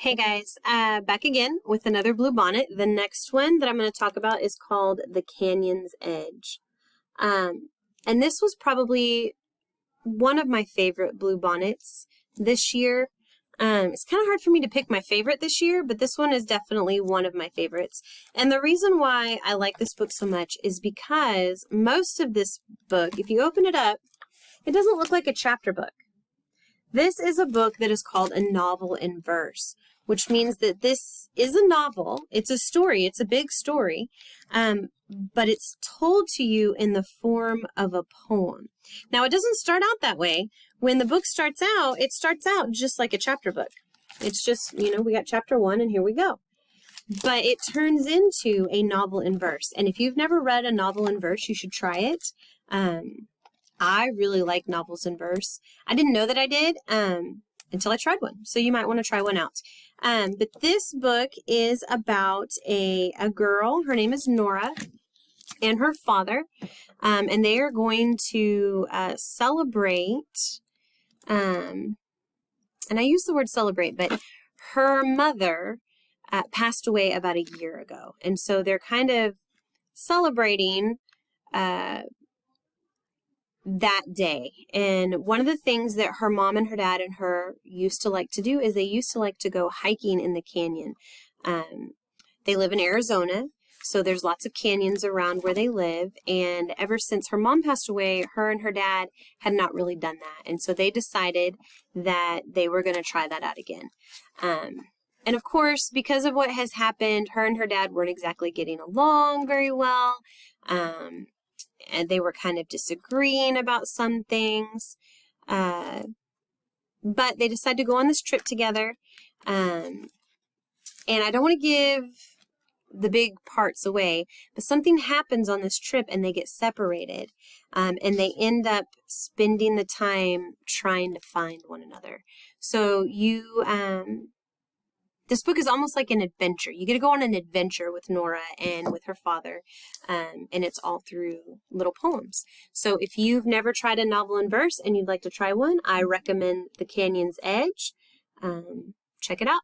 Hey guys, back again with another Bluebonnet. The next one that I'm going to talk about is called The Canyon's Edge. And this was probably one of my favorite Bluebonnets this year. It's kind of hard for me to pick my favorite this year, but this one is definitely one of my favorites. And the reason why I like this book so much is because most of this book, if you open it up, it doesn't look like a chapter book. This is a book that is called a novel in verse, which means that this is a novel. It's a story. It's a big story, but it's told to you in the form of a poem. Now, it doesn't start out that way. When the book starts out, it starts out just like a chapter book. It's just, we got chapter 1 and here we go. But it turns into a novel in verse. And if you've never read a novel in verse, you should try it. I really like novels in verse. I didn't know that I did until I tried one. So you might want to try one out. But this book is about a girl. Her name is Nora and her father. And they are going to celebrate. And I use the word celebrate, but her mother passed away about a year ago. And so they're kind of celebrating that day. And one of the things that her mom and her dad and her used to like to do is they used to like to go hiking in the canyon. They live in Arizona, so there's lots of canyons around where they live. And ever since her mom passed away, her and her dad had not really done that. And so they decided that they were going to try that out again. And of course, because of what has happened, her and her dad weren't exactly getting along very well. And they were kind of disagreeing about some things. But they decided to go on this trip together. And I don't want to give the big parts away, but something happens on this trip and they get separated. And they end up spending the time trying to find one another. So this book is almost like an adventure. You get to go on an adventure with Nora and with her father, and it's all through little poems. So if you've never tried a novel in verse and you'd like to try one, I recommend The Canyon's Edge. Check it out.